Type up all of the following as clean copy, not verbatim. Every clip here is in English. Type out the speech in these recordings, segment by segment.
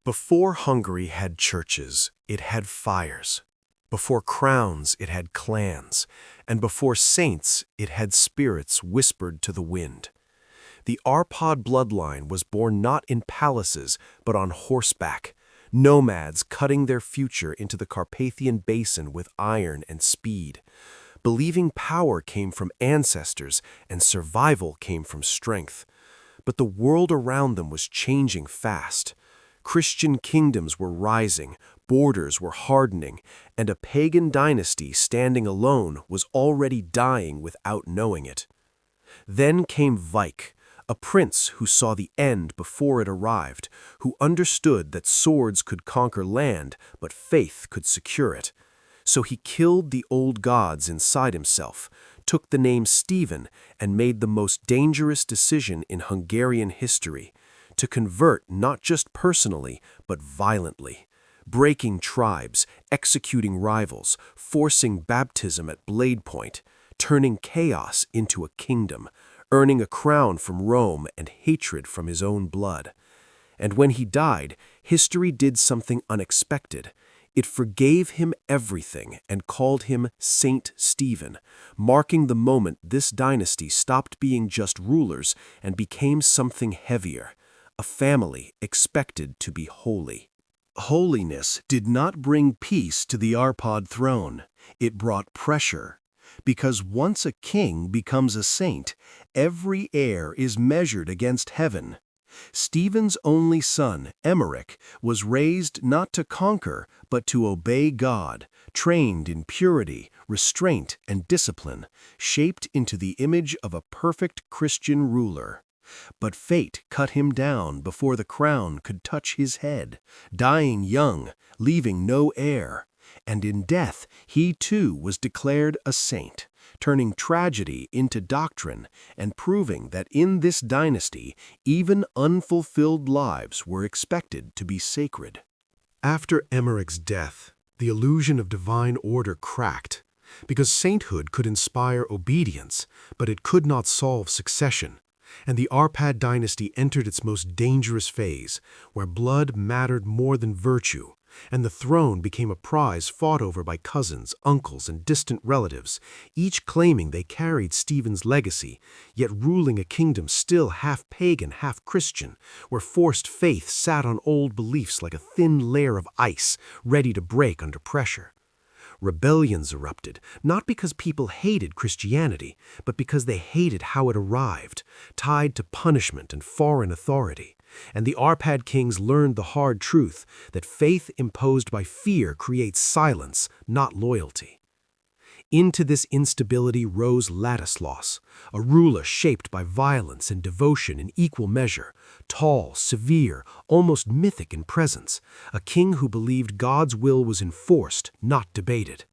Before Hungary had churches, it had fires. Before crowns, it had clans. And before saints, it had spirits whispered to the wind. The Árpád bloodline was born not in palaces, but on horseback, nomads cutting their future into the Carpathian basin with iron and speed. Believing power came from ancestors and survival came from strength. But the world around them was changing fast. Christian kingdoms were rising, borders were hardening, and a pagan dynasty standing alone was already dying without knowing it. Then came Vike, a prince who saw the end before it arrived, who understood that swords could conquer land, but faith could secure it. So he killed the old gods inside himself, took the name Stephen, and made the most dangerous decision in Hungarian history, to convert not just personally, but violently, breaking tribes, executing rivals, forcing baptism at blade point, turning chaos into a kingdom, earning a crown from Rome and hatred from his own blood. And when he died, history did something unexpected. It forgave him everything and called him Saint Stephen, marking the moment this dynasty stopped being just rulers and became something heavier, a family expected to be holy. Holiness did not bring peace to the Árpád throne. It brought pressure. Because once a king becomes a saint, every heir is measured against heaven. Stephen's only son, Emmerich, was raised not to conquer, but to obey God, trained in purity, restraint, and discipline, shaped into the image of a perfect Christian ruler. But fate cut him down before the crown could touch his head, dying young, leaving no heir. And in death he too was declared a saint, turning tragedy into doctrine and proving that in this dynasty even unfulfilled lives were expected to be sacred. After Emmerich's death, the illusion of divine order cracked, because sainthood could inspire obedience, but it could not solve succession. And the Árpád dynasty entered its most dangerous phase, where blood mattered more than virtue, and the throne became a prize fought over by cousins, uncles, and distant relatives, each claiming they carried Stephen's legacy, yet ruling a kingdom still half pagan, half Christian, where forced faith sat on old beliefs like a thin layer of ice, ready to break under pressure. Rebellions erupted, not because people hated Christianity, but because they hated how it arrived, tied to punishment and foreign authority. And the Árpád kings learned the hard truth that faith imposed by fear creates silence, not loyalty. Into this instability rose Ladislaus, a ruler shaped by violence and devotion in equal measure, tall, severe, almost mythic in presence, a king who believed God's will was enforced, not debated.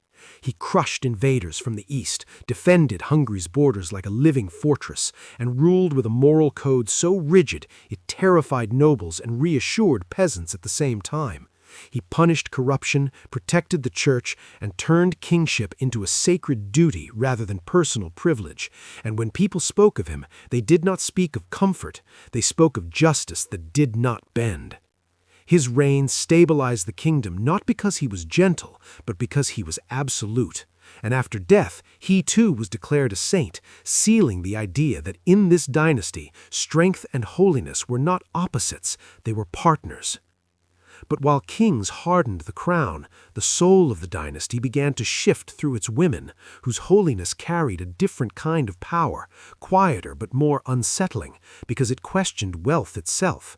He crushed invaders from the east, defended Hungary's borders like a living fortress, and ruled with a moral code so rigid it terrified nobles and reassured peasants at the same time. He punished corruption, protected the church, and turned kingship into a sacred duty rather than personal privilege. And when people spoke of him, they did not speak of comfort, they spoke of justice that did not bend. His reign stabilized the kingdom not because he was gentle, but because he was absolute. And after death, he too was declared a saint, sealing the idea that in this dynasty, strength and holiness were not opposites, they were partners. But while kings hardened the crown, the soul of the dynasty began to shift through its women, whose holiness carried a different kind of power, quieter but more unsettling, because it questioned wealth itself.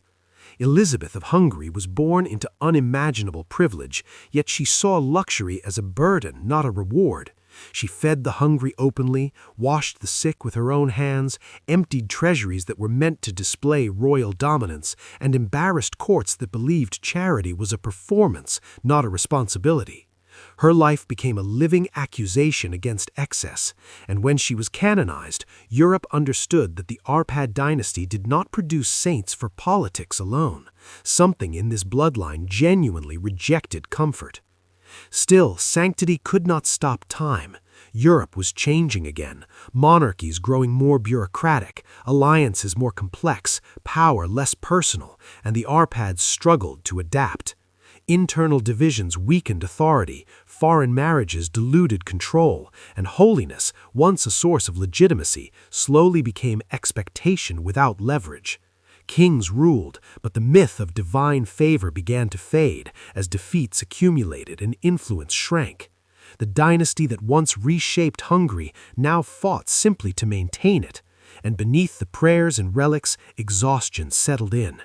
Elizabeth of Hungary was born into unimaginable privilege, yet she saw luxury as a burden, not a reward. She fed the hungry openly, washed the sick with her own hands, emptied treasuries that were meant to display royal dominance, and embarrassed courts that believed charity was a performance, not a responsibility. Her life became a living accusation against excess, and when she was canonized, Europe understood that the Árpád dynasty did not produce saints for politics alone. Something in this bloodline genuinely rejected comfort. Still, sanctity could not stop time. Europe was changing again, monarchies growing more bureaucratic, alliances more complex, power less personal, and the Árpáds struggled to adapt. Internal divisions weakened authority, foreign marriages diluted control, and holiness, once a source of legitimacy, slowly became expectation without leverage. Kings ruled, but the myth of divine favor began to fade as defeats accumulated and influence shrank. The dynasty that once reshaped Hungary now fought simply to maintain it, and beneath the prayers and relics, exhaustion settled in.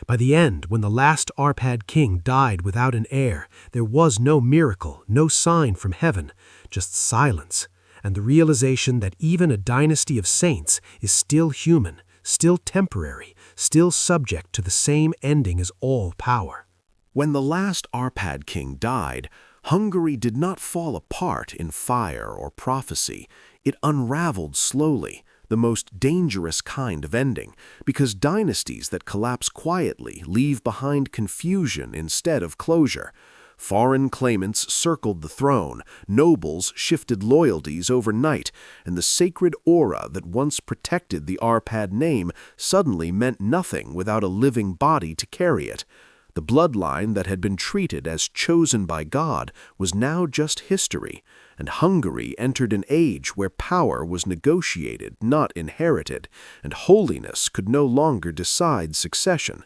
By the end, when the last Árpád king died without an heir, there was no miracle, no sign from heaven, just silence, and the realization that even a dynasty of saints is still human, still temporary, still subject to the same ending as all power. When the last Árpád king died, Hungary did not fall apart in fire or prophecy. It unraveled slowly, the most dangerous kind of ending, because dynasties that collapse quietly leave behind confusion instead of closure. Foreign claimants circled the throne, nobles shifted loyalties overnight, and the sacred aura that once protected the Árpád name suddenly meant nothing without a living body to carry it. The bloodline that had been treated as chosen by God was now just history, and Hungary entered an age where power was negotiated, not inherited, and holiness could no longer decide succession.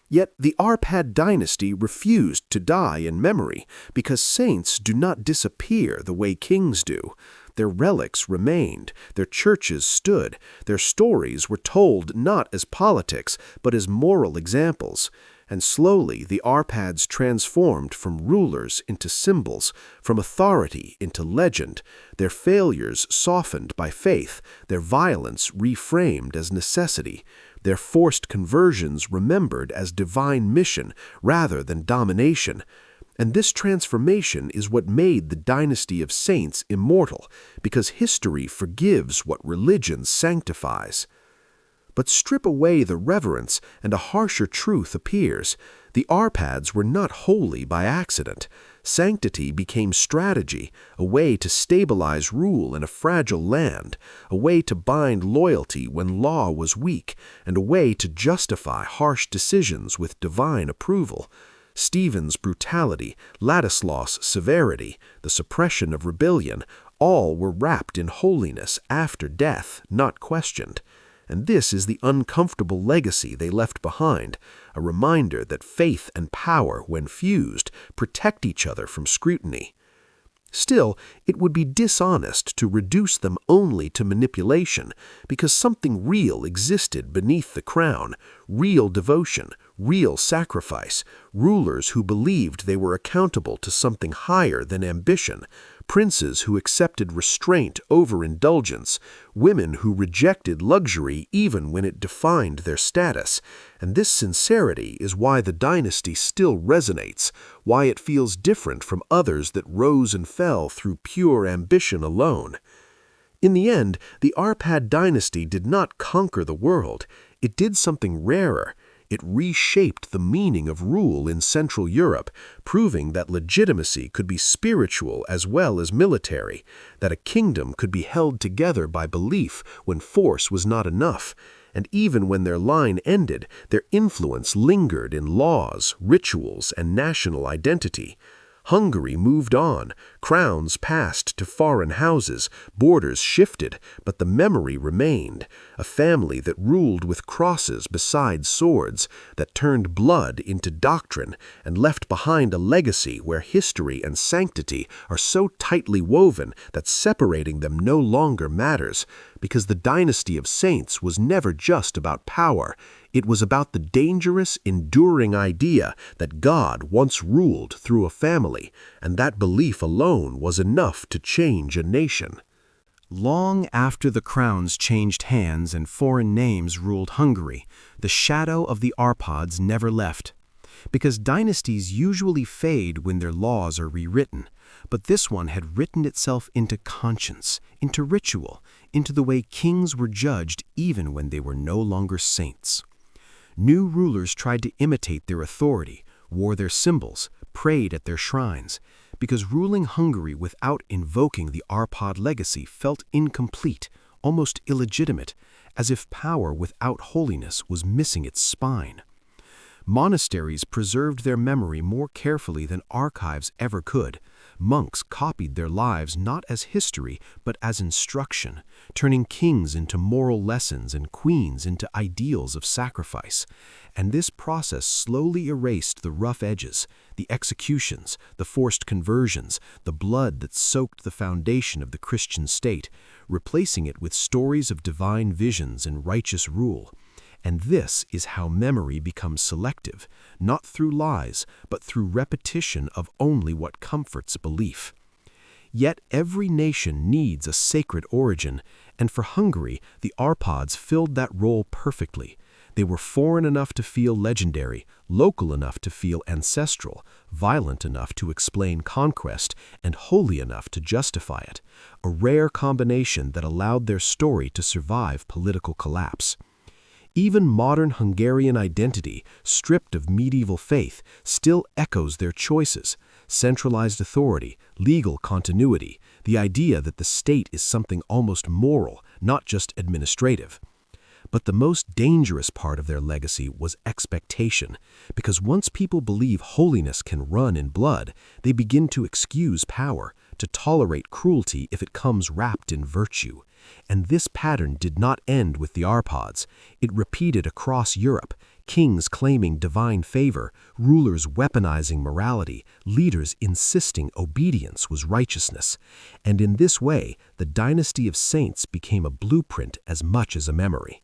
Yet the Árpád dynasty refused to die in memory, because saints do not disappear the way kings do. Their relics remained, their churches stood, their stories were told not as politics, but as moral examples. And slowly the Árpáds transformed from rulers into symbols, from authority into legend, their failures softened by faith, their violence reframed as necessity, their forced conversions remembered as divine mission rather than domination. And this transformation is what made the Dynasty of Saints immortal, because history forgives what religion sanctifies. But strip away the reverence, and a harsher truth appears. The Árpáds were not holy by accident. Sanctity became strategy, a way to stabilize rule in a fragile land, a way to bind loyalty when law was weak, and a way to justify harsh decisions with divine approval. Stephen's brutality, Ladislaus' severity, the suppression of rebellion, all were wrapped in holiness after death, not questioned. And this is the uncomfortable legacy they left behind, a reminder that faith and power, when fused, protect each other from scrutiny. Still, it would be dishonest to reduce them only to manipulation, because something real existed beneath the crown, real devotion, real sacrifice, rulers who believed they were accountable to something higher than ambition, princes who accepted restraint over indulgence, women who rejected luxury even when it defined their status. And this sincerity is why the dynasty still resonates, why it feels different from others that rose and fell through pure ambition alone. In the end, the Árpád dynasty did not conquer the world. It did something rarer. It reshaped the meaning of rule in Central Europe, proving that legitimacy could be spiritual as well as military, that a kingdom could be held together by belief when force was not enough, and even when their line ended, their influence lingered in laws, rituals, and national identity. Hungary moved on, crowns passed to foreign houses, borders shifted, but the memory remained, a family that ruled with crosses beside swords, that turned blood into doctrine, and left behind a legacy where history and sanctity are so tightly woven that separating them no longer matters, because the Dynasty of Saints was never just about power. It was about the dangerous, enduring idea that God once ruled through a family, and that belief alone was enough to change a nation. Long after the crowns changed hands and foreign names ruled Hungary, the shadow of the Árpáds never left. Because dynasties usually fade when their laws are rewritten, but this one had written itself into conscience, into ritual, into the way kings were judged even when they were no longer saints. New rulers tried to imitate their authority, wore their symbols, prayed at their shrines. because ruling Hungary without invoking the Árpád legacy felt incomplete, almost illegitimate, as if power without holiness was missing its spine. Monasteries preserved their memory more carefully than archives ever could. Monks copied their lives not as history, but as instruction, turning kings into moral lessons and queens into ideals of sacrifice. And this process slowly erased the rough edges, the executions, the forced conversions, the blood that soaked the foundation of the Christian state, replacing it with stories of divine visions and righteous rule. And this is how memory becomes selective, not through lies, but through repetition of only what comforts belief. Yet every nation needs a sacred origin, and for Hungary, the Árpáds filled that role perfectly. They were foreign enough to feel legendary, local enough to feel ancestral, violent enough to explain conquest, and holy enough to justify it, a rare combination that allowed their story to survive political collapse. Even modern Hungarian identity, stripped of medieval faith, still echoes their choices: centralized authority, legal continuity, the idea that the state is something almost moral, not just administrative. But the most dangerous part of their legacy was expectation, because once people believe holiness can run in blood, they begin to excuse power, to tolerate cruelty if it comes wrapped in virtue. And this pattern did not end with the Árpáds. It repeated across Europe, kings claiming divine favor, rulers weaponizing morality, leaders insisting obedience was righteousness. And in this way, the Dynasty of Saints became a blueprint as much as a memory.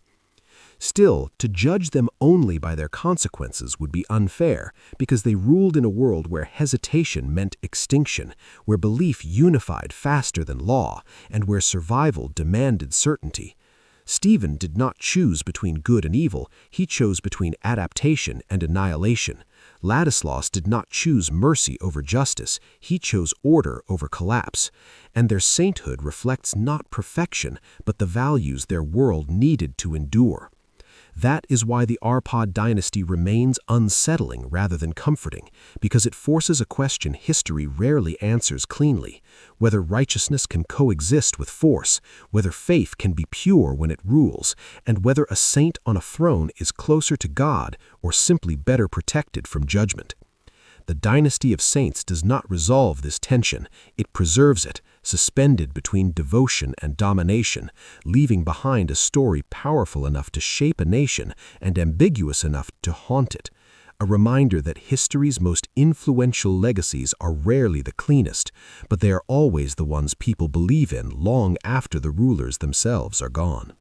Still, to judge them only by their consequences would be unfair, because they ruled in a world where hesitation meant extinction, where belief unified faster than law, and where survival demanded certainty. Stephen did not choose between good and evil, he chose between adaptation and annihilation. Ladislaus did not choose mercy over justice, he chose order over collapse. And their sainthood reflects not perfection, but the values their world needed to endure. That is why the Árpád dynasty remains unsettling rather than comforting, because it forces a question history rarely answers cleanly: whether righteousness can coexist with force, whether faith can be pure when it rules, and whether a saint on a throne is closer to God or simply better protected from judgment. The Dynasty of Saints does not resolve this tension, it preserves it, suspended between devotion and domination, leaving behind a story powerful enough to shape a nation and ambiguous enough to haunt it. A reminder that history's most influential legacies are rarely the cleanest, but they are always the ones people believe in long after the rulers themselves are gone.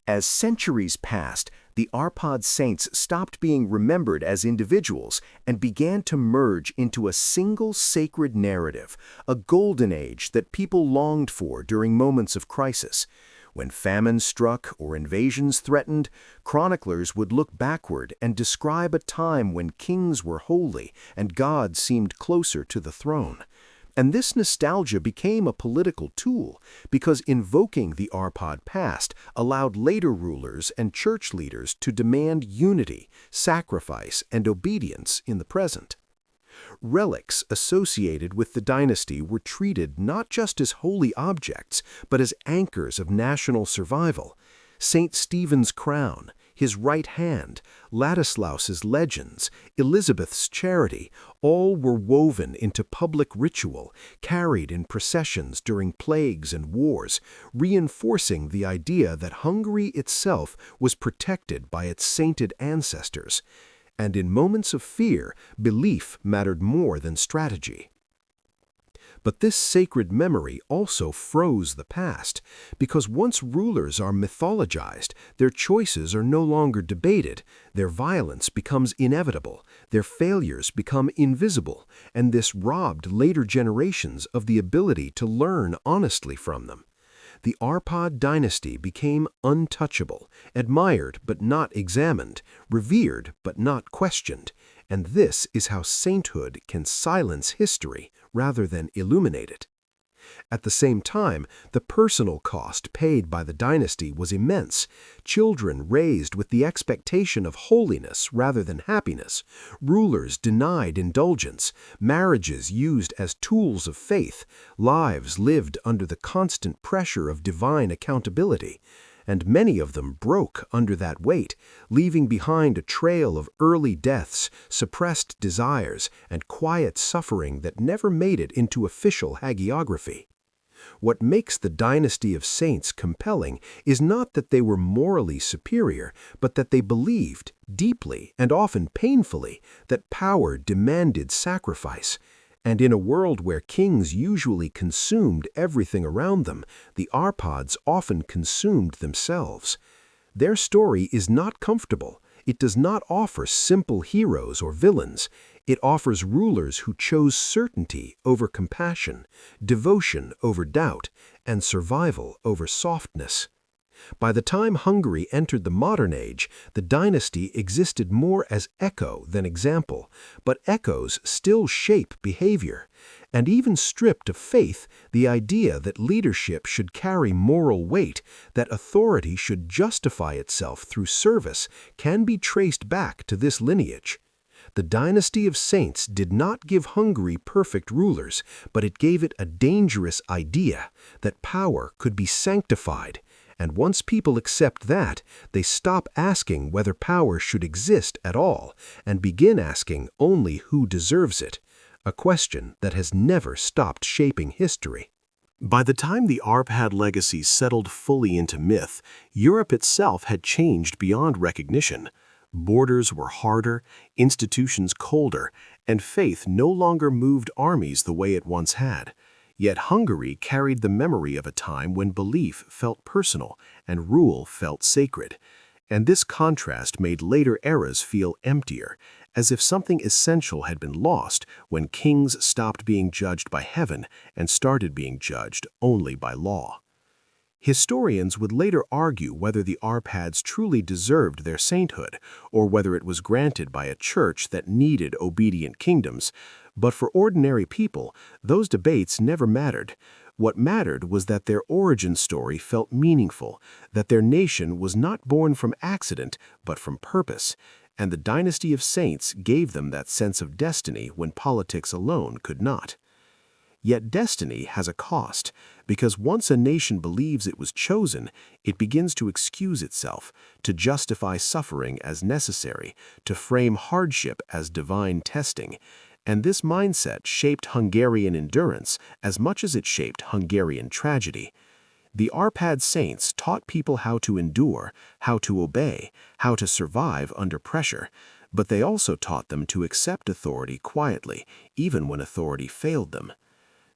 As centuries passed, the Árpád saints stopped being remembered as individuals and began to merge into a single sacred narrative, a golden age that people longed for during moments of crisis. When famine struck or invasions threatened, chroniclers would look backward and describe a time when kings were holy and God seemed closer to the throne. And this nostalgia became a political tool because invoking the Árpád past allowed later rulers and church leaders to demand unity, sacrifice, and obedience in the present. Relics associated with the dynasty were treated not just as holy objects, but as anchors of national survival. St. Stephen's crown, his right hand, Ladislaus's legends, Elizabeth's charity, all were woven into public ritual, carried in processions during plagues and wars, reinforcing the idea that Hungary itself was protected by its sainted ancestors. And in moments of fear, belief mattered more than strategy. But this sacred memory also froze the past, because once rulers are mythologized, their choices are no longer debated, their violence becomes inevitable, their failures become invisible, and this robbed later generations of the ability to learn honestly from them. The Árpád dynasty became untouchable, admired but not examined, revered but not questioned, and this is how sainthood can silence history rather than illuminate it. At the same time, the personal cost paid by the dynasty was immense. Children raised with the expectation of holiness rather than happiness, rulers denied indulgence, marriages used as tools of faith, lives lived under the constant pressure of divine accountability. And many of them broke under that weight, leaving behind a trail of early deaths, suppressed desires, and quiet suffering that never made it into official hagiography. What makes the Dynasty of Saints compelling is not that they were morally superior, but that they believed, deeply and often painfully, that power demanded sacrifice. And in a world where kings usually consumed everything around them, the Árpáds often consumed themselves. Their story is not comfortable. It does not offer simple heroes or villains. It offers rulers who chose certainty over compassion, devotion over doubt, and survival over softness. By the time Hungary entered the modern age, the dynasty existed more as echo than example, but echoes still shape behavior. And even stripped of faith, the idea that leadership should carry moral weight, that authority should justify itself through service, can be traced back to this lineage. The Dynasty of Saints did not give Hungary perfect rulers, but it gave it a dangerous idea that power could be sanctified. And once people accept that, they stop asking whether power should exist at all and begin asking only who deserves it, a question that has never stopped shaping history. By the time the Árpád legacy settled fully into myth, Europe itself had changed beyond recognition. Borders were harder, institutions colder, and faith no longer moved armies the way it once had. Yet Hungary carried the memory of a time when belief felt personal and rule felt sacred. And this contrast made later eras feel emptier, as if something essential had been lost when kings stopped being judged by heaven and started being judged only by law. Historians would later argue whether the Árpáds truly deserved their sainthood, or whether it was granted by a church that needed obedient kingdoms. But for ordinary people, those debates never mattered. What mattered was that their origin story felt meaningful, that their nation was not born from accident, but from purpose, and the Dynasty of Saints gave them that sense of destiny when politics alone could not. Yet destiny has a cost, because once a nation believes it was chosen, it begins to excuse itself, to justify suffering as necessary, to frame hardship as divine testing. And this mindset shaped Hungarian endurance as much as it shaped Hungarian tragedy. The Árpád saints taught people how to endure, how to obey, how to survive under pressure, but they also taught them to accept authority quietly, even when authority failed them.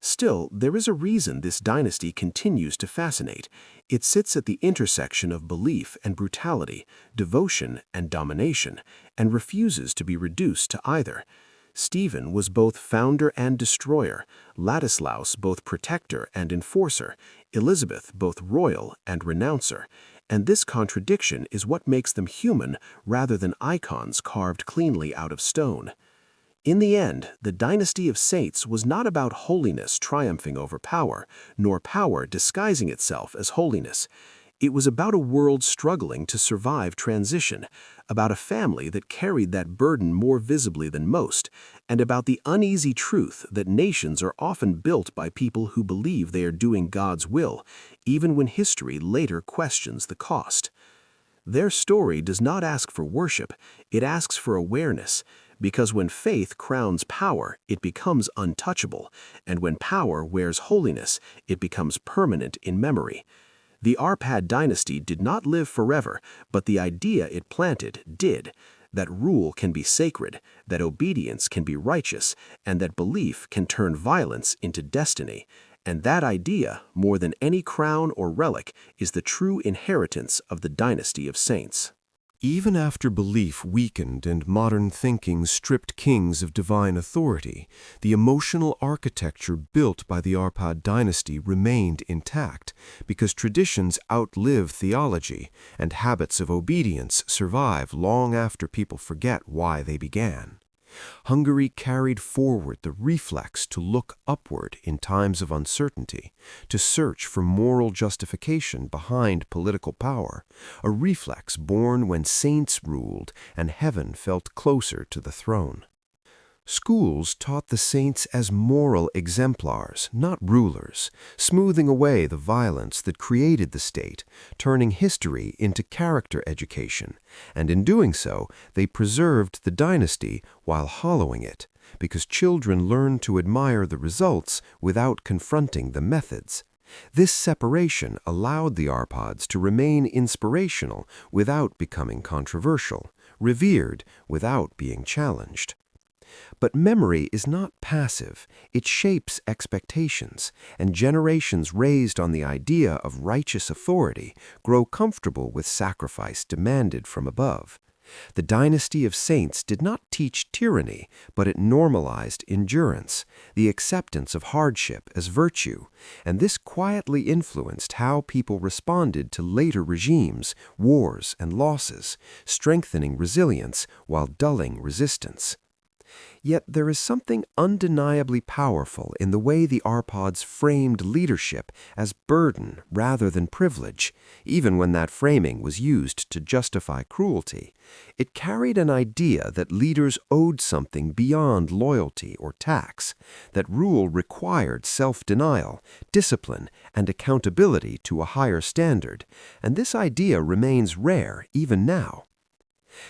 Still, there is a reason this dynasty continues to fascinate. It sits at the intersection of belief and brutality, devotion and domination, and refuses to be reduced to either. Stephen was both founder and destroyer, Ladislaus both protector and enforcer, Elizabeth both royal and renouncer, and this contradiction is what makes them human rather than icons carved cleanly out of stone. In the end, the Dynasty of Saints was not about holiness triumphing over power, nor power disguising itself as holiness. It was about a world struggling to survive transition, about a family that carried that burden more visibly than most, and about the uneasy truth that nations are often built by people who believe they are doing God's will, even when history later questions the cost. Their story does not ask for worship, it asks for awareness, because when faith crowns power, it becomes untouchable, and when power wears holiness, it becomes permanent in memory. The Árpád dynasty did not live forever, but the idea it planted did, that rule can be sacred, that obedience can be righteous, and that belief can turn violence into destiny. And that idea, more than any crown or relic, is the true inheritance of the Dynasty of Saints. Even after belief weakened and modern thinking stripped kings of divine authority, the emotional architecture built by the Árpád dynasty remained intact because traditions outlive theology and habits of obedience survive long after people forget why they began. Hungary carried forward the reflex to look upward in times of uncertainty, to search for moral justification behind political power, a reflex born when saints ruled and heaven felt closer to the throne. Schools taught the saints as moral exemplars, not rulers, smoothing away the violence that created the state, turning history into character education, and in doing so, they preserved the dynasty while hollowing it, because children learned to admire the results without confronting the methods. This separation allowed the Árpáds to remain inspirational without becoming controversial, revered without being challenged. But memory is not passive. It shapes expectations, and generations raised on the idea of righteous authority grow comfortable with sacrifice demanded from above. The Dynasty of Saints did not teach tyranny, but it normalized endurance, the acceptance of hardship as virtue, and this quietly influenced how people responded to later regimes, wars, and losses, strengthening resilience while dulling resistance. Yet there is something undeniably powerful in the way the Árpáds framed leadership as burden rather than privilege, even when that framing was used to justify cruelty. It carried an idea that leaders owed something beyond loyalty or tax, that rule required self-denial, discipline, and accountability to a higher standard, and this idea remains rare even now.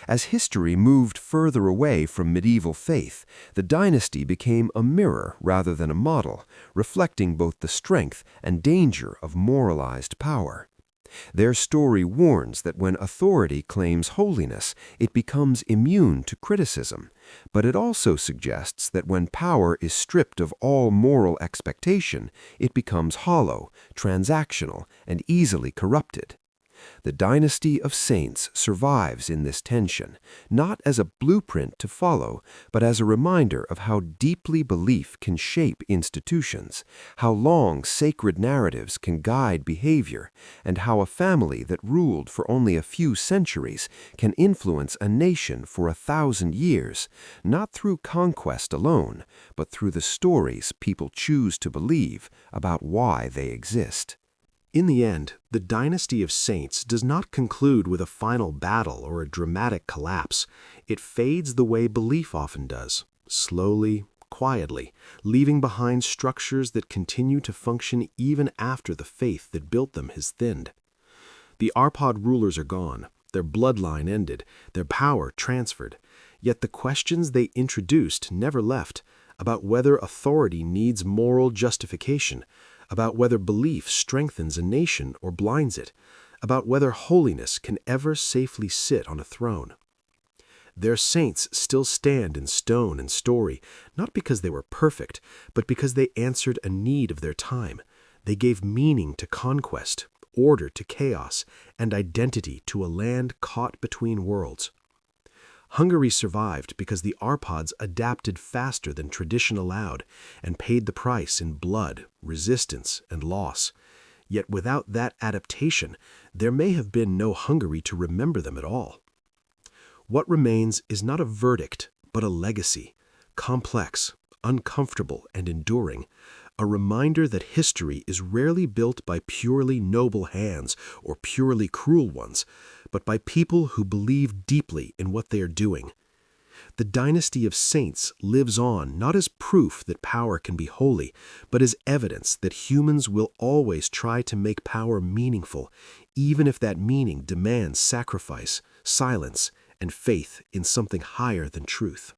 As history moved further away from medieval faith, the dynasty became a mirror rather than a model, reflecting both the strength and danger of moralized power. Their story warns that when authority claims holiness, it becomes immune to criticism, but it also suggests that when power is stripped of all moral expectation, it becomes hollow, transactional, and easily corrupted. The Dynasty of Saints survives in this tension, not as a blueprint to follow, but as a reminder of how deeply belief can shape institutions, how long sacred narratives can guide behavior, and how a family that ruled for only a few centuries can influence a nation for 1,000 years, not through conquest alone, but through the stories people choose to believe about why they exist. In the end, the Dynasty of Saints does not conclude with a final battle or a dramatic collapse. It fades the way belief often does, slowly, quietly, leaving behind structures that continue to function even after the faith that built them has thinned. The Árpád rulers are gone, their bloodline ended, their power transferred, yet the questions they introduced never left, about whether authority needs moral justification, about whether belief strengthens a nation or blinds it, about whether holiness can ever safely sit on a throne. Their saints still stand in stone and story, not because they were perfect, but because they answered a need of their time. They gave meaning to conquest, order to chaos, and identity to a land caught between worlds. Hungary survived because the Árpáds adapted faster than tradition allowed and paid the price in blood, resistance, and loss. Yet without that adaptation, there may have been no Hungary to remember them at all. What remains is not a verdict, but a legacy, complex, uncomfortable, and enduring, a reminder that history is rarely built by purely noble hands or purely cruel ones, but by people who believe deeply in what they are doing. The Dynasty of Saints lives on not as proof that power can be holy, but as evidence that humans will always try to make power meaningful, even if that meaning demands sacrifice, silence, and faith in something higher than truth.